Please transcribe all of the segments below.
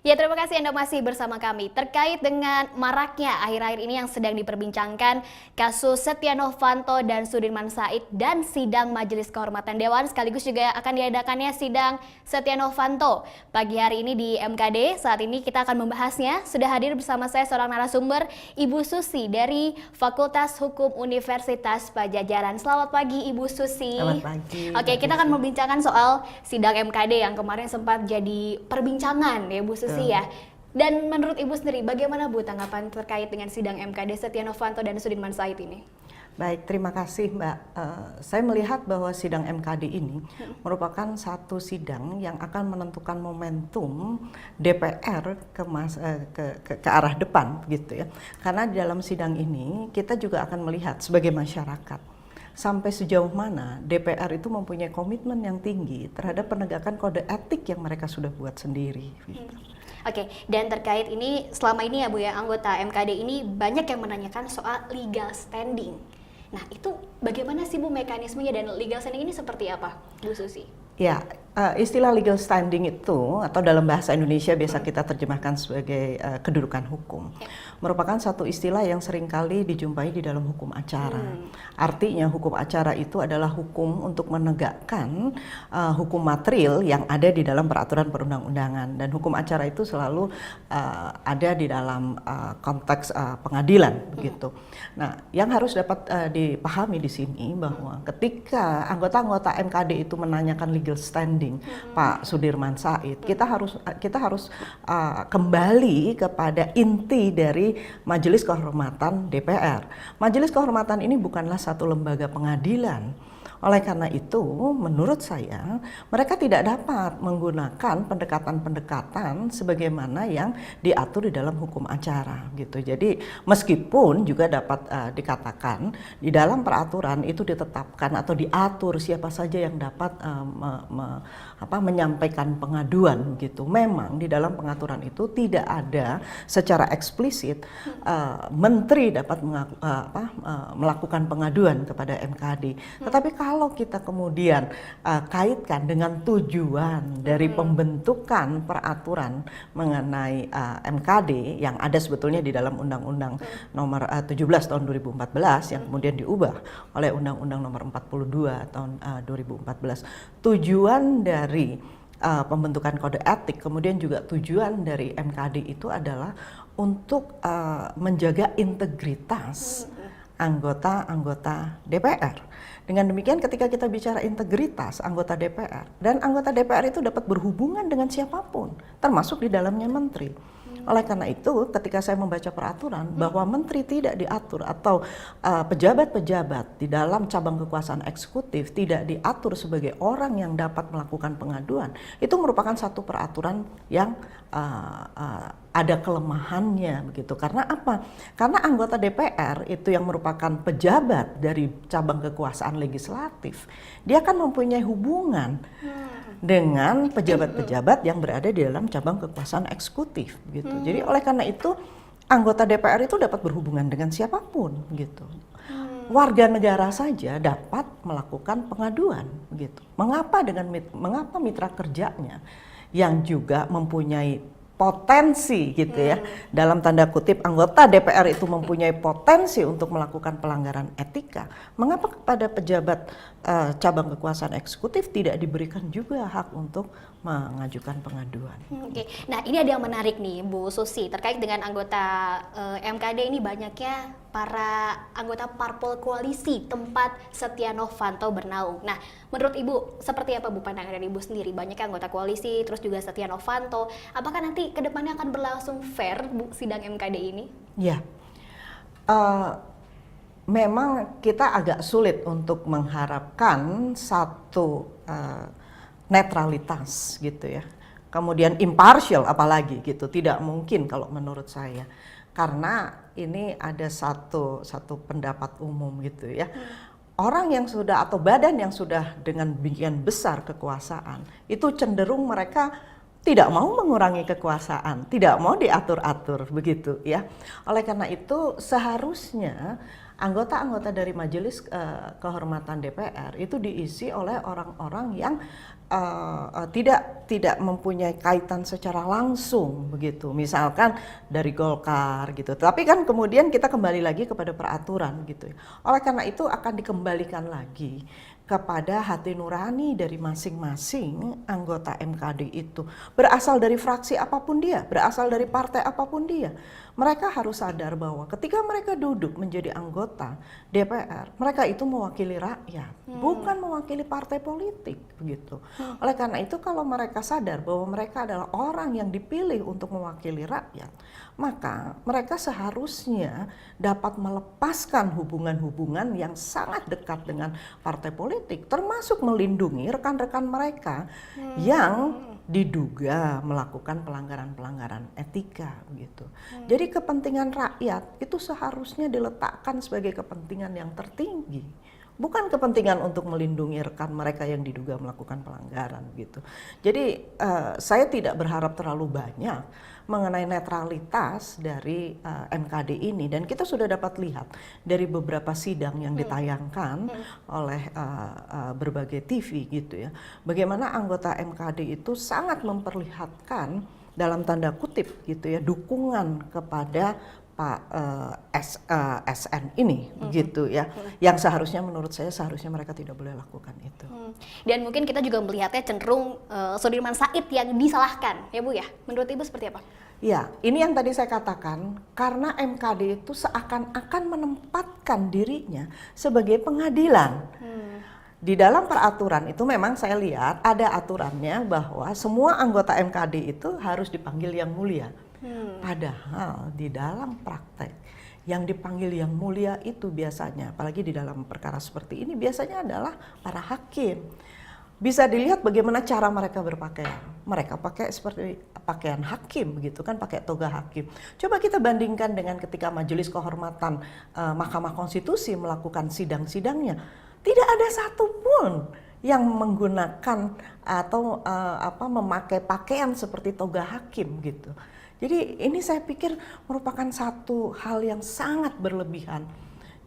Ya, terima kasih Anda masih bersama kami. Terkait dengan maraknya akhir-akhir ini yang sedang diperbincangkan kasus Setia Novanto dan Sudirman Said dan sidang Majelis Kehormatan Dewan, sekaligus juga akan diadakannya sidang Setia Novanto pagi hari ini di MKD. Saat ini kita akan membahasnya. Sudah hadir bersama saya seorang narasumber, Ibu Susi dari Fakultas Hukum Universitas Padjadjaran. Selamat pagi Ibu Susi. Selamat pagi. Oke, kita akan membincangkan soal sidang MKD yang kemarin sempat jadi perbincangan ya Bu Susi ya. Dan menurut Ibu sendiri, bagaimana Bu tanggapan terkait dengan sidang MKD Setia Novanto dan Sudirman Said ini? Baik, terima kasih Mbak. Saya melihat bahwa sidang MKD ini merupakan satu sidang yang akan menentukan momentum DPR ke arah depan, gitu ya. Karena di dalam sidang ini kita juga akan melihat sebagai masyarakat sampai sejauh mana DPR itu mempunyai komitmen yang tinggi terhadap penegakan kode etik yang mereka sudah buat sendiri. Gitu. Oke, dan terkait ini selama ini ya Bu ya, anggota MKD ini banyak yang menanyakan soal legal standing. Nah, itu bagaimana sih Bu mekanismenya dan legal standing ini seperti apa, Bu Susi? Ya, istilah legal standing itu atau dalam bahasa Indonesia biasa kita terjemahkan sebagai kedudukan hukum. Merupakan satu istilah yang seringkali dijumpai di dalam hukum acara. Artinya hukum acara itu adalah hukum untuk menegakkan hukum material yang ada di dalam peraturan perundang-undangan, dan hukum acara itu selalu ada di dalam konteks pengadilan begitu. Nah, yang harus dapat dipahami di sini bahwa ketika anggota-anggota MKD itu menanyakan legal standing Pak Sudirman Said, kita harus kembali kepada inti dari Majelis Kehormatan DPR. Majelis Kehormatan ini bukanlah satu lembaga pengadilan. Oleh karena itu, menurut saya, mereka tidak dapat menggunakan pendekatan-pendekatan sebagaimana yang diatur di dalam hukum acara, gitu. Jadi, meskipun juga dapat dikatakan di dalam peraturan itu ditetapkan atau diatur siapa saja yang dapat menyampaikan pengaduan, gitu. Memang di dalam pengaturan itu tidak ada secara eksplisit menteri dapat melakukan pengaduan kepada MKD. Tetapi kalau kita kemudian kaitkan dengan tujuan dari pembentukan peraturan mengenai MKD yang ada sebetulnya di dalam Undang-Undang nomor 17 tahun 2014 yang kemudian diubah oleh Undang-Undang nomor 42 tahun 2014. Tujuan dari pembentukan kode etik, kemudian juga tujuan dari MKD itu adalah untuk menjaga integritas anggota-anggota DPR. Dengan demikian ketika kita bicara integritas anggota DPR, dan anggota DPR itu dapat berhubungan dengan siapapun, termasuk di dalamnya menteri. Oleh karena itu, ketika saya membaca peraturan bahwa menteri tidak diatur atau pejabat-pejabat di dalam cabang kekuasaan eksekutif tidak diatur sebagai orang yang dapat melakukan pengaduan, itu merupakan satu peraturan yang ada kelemahannya begitu. Karena apa? Karena anggota DPR itu yang merupakan pejabat dari cabang kekuasaan legislatif, dia akan mempunyai hubungan dengan pejabat-pejabat yang berada di dalam cabang kekuasaan eksekutif gitu. Jadi oleh karena itu anggota DPR itu dapat berhubungan dengan siapapun gitu. Warga negara saja dapat melakukan pengaduan gitu. Mengapa mitra kerjanya yang juga mempunyai potensi gitu ya, dalam tanda kutip anggota DPR itu mempunyai potensi untuk melakukan pelanggaran etika, mengapa kepada pejabat cabang kekuasaan eksekutif tidak diberikan juga hak untuk mengajukan pengaduan? Oke. Nah, ini ada yang menarik nih Bu Susi terkait dengan anggota MKD ini, banyaknya para anggota parpol koalisi tempat Setia Novanto bernaung. Nah, menurut Ibu seperti apa Bu pandangan dari Ibu sendiri? Banyaknya anggota koalisi terus juga Setia Novanto. Apakah nanti kedepannya akan berlangsung fair Bu sidang MKD ini? Ya, memang kita agak sulit untuk mengharapkan satu netralitas gitu ya. Kemudian impartial apalagi gitu, tidak mungkin kalau menurut saya. Karena ini ada satu pendapat umum gitu ya. Orang yang sudah atau badan yang sudah dengan demikian besar kekuasaan itu cenderung mereka tidak mau mengurangi kekuasaan, tidak mau diatur-atur begitu ya. Oleh karena itu seharusnya anggota-anggota dari Majelis Kehormatan DPR itu diisi oleh orang-orang yang tidak mempunyai kaitan secara langsung begitu. Misalkan dari Golkar gitu. Tapi kan kemudian kita kembali lagi kepada peraturan gitu. Oleh karena itu akan dikembalikan lagi kepada hati nurani dari masing-masing anggota MKD itu. Berasal dari fraksi apapun dia, berasal dari partai apapun dia. Mereka harus sadar bahwa ketika mereka duduk menjadi anggota DPR, mereka itu mewakili rakyat, bukan mewakili partai politik begitu. Oleh karena itu kalau mereka sadar bahwa mereka adalah orang yang dipilih untuk mewakili rakyat, maka mereka seharusnya dapat melepaskan hubungan-hubungan yang sangat dekat dengan partai politik, termasuk melindungi rekan-rekan mereka yang diduga melakukan pelanggaran-pelanggaran etika gitu. Jadi kepentingan rakyat itu seharusnya diletakkan sebagai kepentingan yang tertinggi. Bukan kepentingan untuk melindungi rekan mereka yang diduga melakukan pelanggaran gitu. Jadi saya tidak berharap terlalu banyak mengenai netralitas dari MKD ini, dan kita sudah dapat lihat dari beberapa sidang yang ditayangkan oleh berbagai TV gitu ya, bagaimana anggota MKD itu sangat memperlihatkan dalam tanda kutip gitu ya dukungan kepada Pak SN ini gitu ya, yang seharusnya menurut saya seharusnya mereka tidak boleh lakukan itu. Dan mungkin kita juga melihatnya cenderung Sudirman Said yang disalahkan ya Bu ya, menurut Ibu seperti apa? Ya, ini yang tadi saya katakan, karena MKD itu seakan-akan menempatkan dirinya sebagai pengadilan. Di dalam peraturan itu memang saya lihat ada aturannya bahwa semua anggota MKD itu harus dipanggil yang mulia. Padahal di dalam praktek yang dipanggil yang mulia itu biasanya, apalagi di dalam perkara seperti ini, biasanya adalah para hakim. Bisa dilihat bagaimana cara mereka berpakaian. Mereka pakai seperti pakaian hakim begitu kan, pakai toga hakim. Coba kita bandingkan dengan ketika Majelis Kehormatan Mahkamah Konstitusi melakukan sidang-sidangnya. Tidak ada satupun yang menggunakan atau memakai pakaian seperti toga hakim gitu. Jadi ini saya pikir merupakan satu hal yang sangat berlebihan.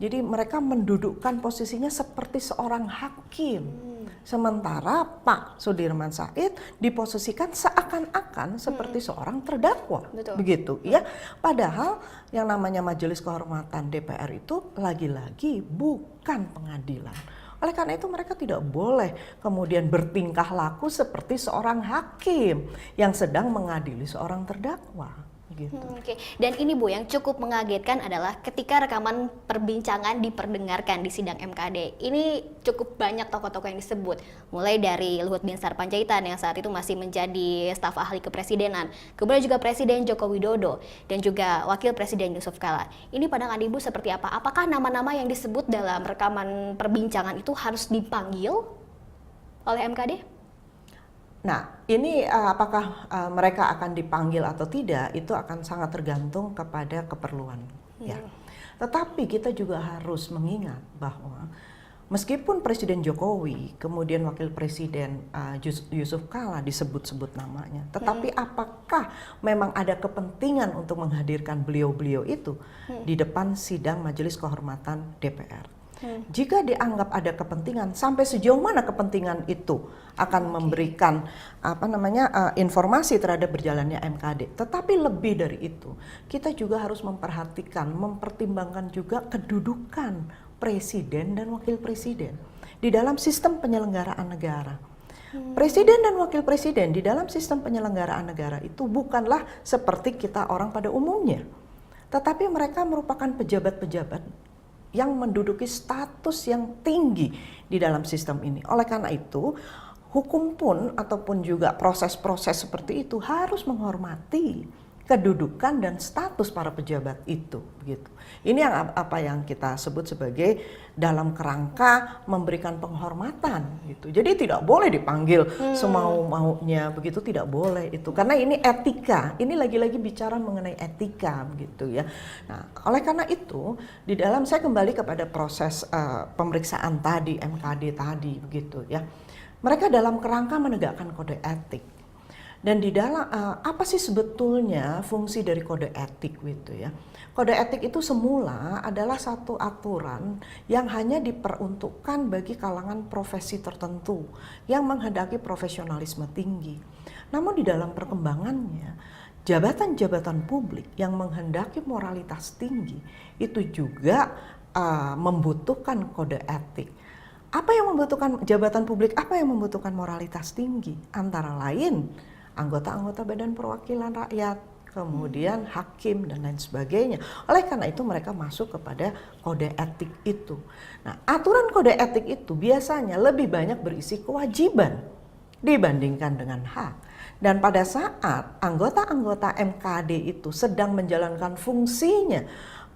Jadi mereka mendudukkan posisinya seperti seorang hakim. Sementara Pak Sudirman Said diposisikan seakan-akan seperti seorang terdakwa. Betul. Begitu ya. Padahal yang namanya Majelis Kehormatan DPR itu lagi-lagi bukan pengadilan. Oleh karena itu mereka tidak boleh kemudian bertingkah laku seperti seorang hakim yang sedang mengadili seorang terdakwa. Gitu. Oke. Dan ini Bu yang cukup mengagetkan adalah ketika rekaman perbincangan diperdengarkan di sidang MKD. Ini cukup banyak tokoh-tokoh yang disebut. Mulai dari Luhut Binsar Panjaitan yang saat itu masih menjadi staf ahli kepresidenan. Kemudian juga Presiden Joko Widodo dan juga Wakil Presiden Yusuf Kala. Ini pandangan Ibu seperti apa? Apakah nama-nama yang disebut dalam rekaman perbincangan itu harus dipanggil oleh MKD? Nah, ini apakah mereka akan dipanggil atau tidak, itu akan sangat tergantung kepada keperluan. Ya. Tetapi kita juga harus mengingat bahwa meskipun Presiden Jokowi, kemudian Wakil Presiden Yusuf Kala disebut-sebut namanya, tetapi apakah memang ada kepentingan untuk menghadirkan beliau-beliau itu di depan sidang Majelis Kehormatan DPR? Jika dianggap ada kepentingan, sampai sejauh mana kepentingan itu akan memberikan informasi terhadap berjalannya MKD. Tetapi lebih dari itu, kita juga harus memperhatikan, mempertimbangkan juga kedudukan presiden dan wakil presiden di dalam sistem penyelenggaraan negara. Presiden dan wakil presiden di dalam sistem penyelenggaraan negara itu bukanlah seperti kita orang pada umumnya, tetapi mereka merupakan pejabat-pejabat yang menduduki status yang tinggi di dalam sistem ini. Oleh karena itu, hukum pun ataupun juga proses-proses seperti itu harus menghormati kedudukan dan status para pejabat itu, begitu. Ini yang kita sebut sebagai dalam kerangka memberikan penghormatan, gitu. Jadi tidak boleh dipanggil semau-maunya, begitu, tidak boleh itu. Karena ini etika. Ini lagi-lagi bicara mengenai etika, begitu ya. Nah, oleh karena itu, di dalam saya kembali kepada proses pemeriksaan tadi, MKD tadi, begitu ya. Mereka dalam kerangka menegakkan kode etik. Dan di dalam apa sih sebetulnya fungsi dari kode etik gitu ya? Kode etik itu semula adalah satu aturan yang hanya diperuntukkan bagi kalangan profesi tertentu yang menghendaki profesionalisme tinggi. Namun di dalam perkembangannya, jabatan-jabatan publik yang menghendaki moralitas tinggi itu juga membutuhkan kode etik. Apa yang membutuhkan jabatan publik? Apa yang membutuhkan moralitas tinggi? Antara lain anggota-anggota Badan Perwakilan Rakyat, kemudian hakim dan lain sebagainya. Oleh karena itu mereka masuk kepada kode etik itu. Nah, aturan kode etik itu biasanya lebih banyak berisi kewajiban dibandingkan dengan hak. Dan pada saat anggota-anggota MKD itu sedang menjalankan fungsinya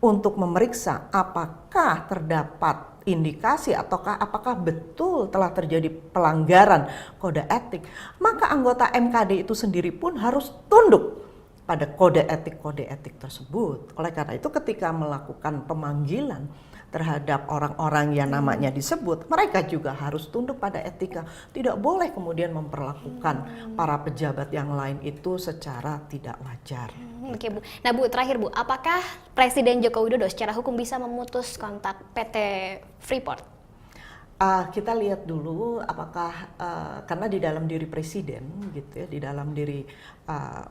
untuk memeriksa apakah terdapat indikasi ataukah apakah betul telah terjadi pelanggaran kode etik, maka anggota MKD itu sendiri pun harus tunduk pada kode etik tersebut. Oleh karena itu ketika melakukan pemanggilan terhadap orang-orang yang namanya disebut, mereka juga harus tunduk pada etika. Tidak boleh kemudian memperlakukan para pejabat yang lain itu secara tidak wajar. Oke Bu. Nah Bu, terakhir Bu, apakah Presiden Joko Widodo secara hukum bisa memutus kontak PT Freeport? Kita lihat dulu apakah karena di dalam diri presiden gitu ya, di dalam diri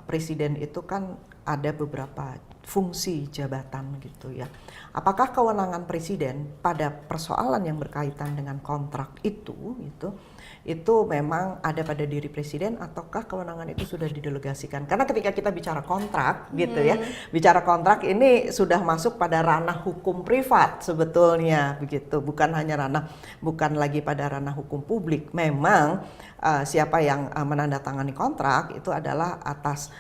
presiden itu kan ada beberapa fungsi jabatan gitu ya. Apakah kewenangan presiden pada persoalan yang berkaitan dengan kontrak itu memang ada pada diri presiden ataukah kewenangan itu sudah didelegasikan? Karena ketika kita bicara kontrak gitu ya, bicara kontrak ini sudah masuk pada ranah hukum privat sebetulnya begitu, bukan lagi pada ranah hukum publik. Memang siapa yang menandatangani kontrak itu adalah atas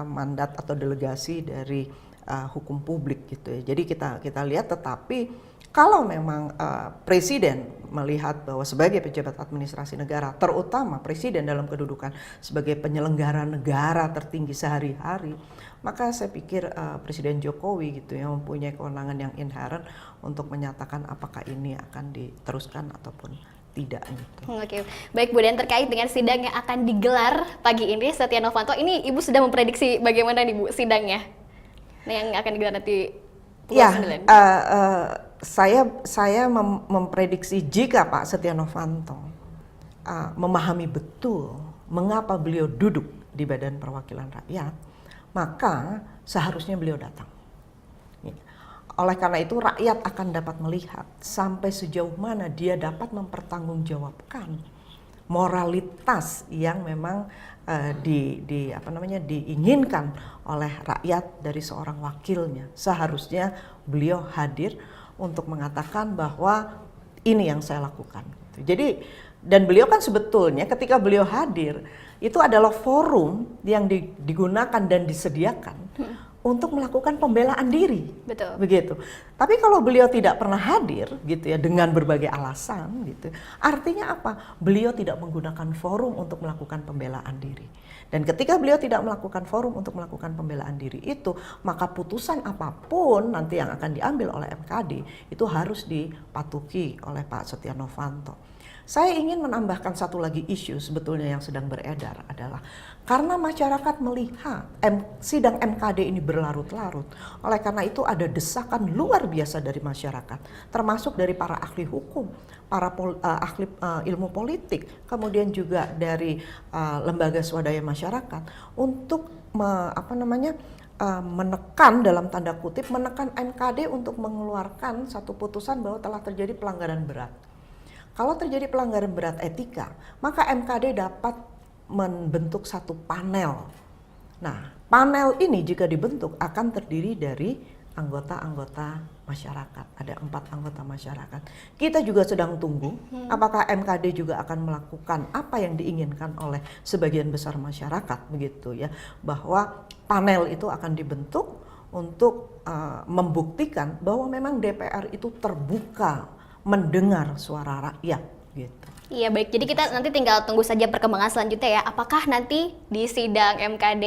mandat atau delegasi dari hukum publik gitu ya. Jadi kita lihat, tetapi kalau memang presiden melihat bahwa sebagai pejabat administrasi negara, terutama presiden dalam kedudukan sebagai penyelenggara negara tertinggi sehari-hari, maka saya pikir Presiden Jokowi gitu yang mempunyai kewenangan yang inherent untuk menyatakan apakah ini akan diteruskan ataupun tidak gitu. Oke, baik Bu, dan terkait dengan sidang yang akan digelar pagi ini Setia Novanto, ini Ibu sudah memprediksi bagaimana nih Bu sidangnya? Nah, yang akan digelar nanti pukul 9. Saya memprediksi jika Pak Setia Novanto memahami betul mengapa beliau duduk di Badan Perwakilan Rakyat, maka seharusnya beliau datang. Oleh karena itu rakyat akan dapat melihat sampai sejauh mana dia dapat mempertanggungjawabkan moralitas yang memang diinginkan oleh rakyat dari seorang wakilnya. Seharusnya beliau hadir untuk mengatakan bahwa ini yang saya lakukan. Jadi, dan beliau kan sebetulnya ketika beliau hadir itu adalah forum yang digunakan dan disediakan untuk melakukan pembelaan diri. Betul. Begitu. Tapi kalau beliau tidak pernah hadir gitu ya dengan berbagai alasan gitu, artinya apa? Beliau tidak menggunakan forum untuk melakukan pembelaan diri. Dan ketika beliau tidak melakukan forum untuk melakukan pembelaan diri itu, maka putusan apapun nanti yang akan diambil oleh MKD itu harus dipatuhi oleh Pak Setia Novanto. Saya ingin menambahkan satu lagi isu sebetulnya yang sedang beredar adalah karena masyarakat melihat sidang MKD ini berlarut-larut, oleh karena itu ada desakan luar biasa dari masyarakat, termasuk dari para ahli hukum, para ahli ilmu politik, kemudian juga dari lembaga swadaya masyarakat untuk menekan dalam tanda kutip menekan MKD untuk mengeluarkan satu putusan bahwa telah terjadi pelanggaran berat. Kalau terjadi pelanggaran berat etika, maka MKD dapat membentuk satu panel. Nah, panel ini jika dibentuk akan terdiri dari anggota-anggota masyarakat. Ada 4 anggota masyarakat. Kita juga sedang tunggu apakah MKD juga akan melakukan apa yang diinginkan oleh sebagian besar masyarakat, begitu ya, bahwa panel itu akan dibentuk untuk membuktikan bahwa memang DPR itu terbuka mendengar suara rakyat gitu. Iya baik, jadi kita nanti tinggal tunggu saja perkembangan selanjutnya ya. Apakah nanti di sidang MKD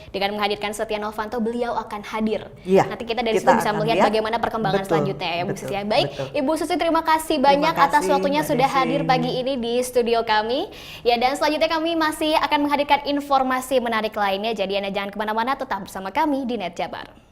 dengan menghadirkan Setia Novanto beliau akan hadir? Iya, Nanti kita dari situ kita bisa akan melihat lihat. bagaimana perkembangan Betul, selanjutnya ya Bu betul, Susi ya. Baik, betul. Ibu Susi terima kasih banyak Terima atas kasih, waktunya Mbak sudah Desi. hadir pagi ini di studio kami. Ya dan selanjutnya kami masih akan menghadirkan informasi menarik lainnya. Jadi Anda jangan kemana-mana, tetap bersama kami di Net Jabar.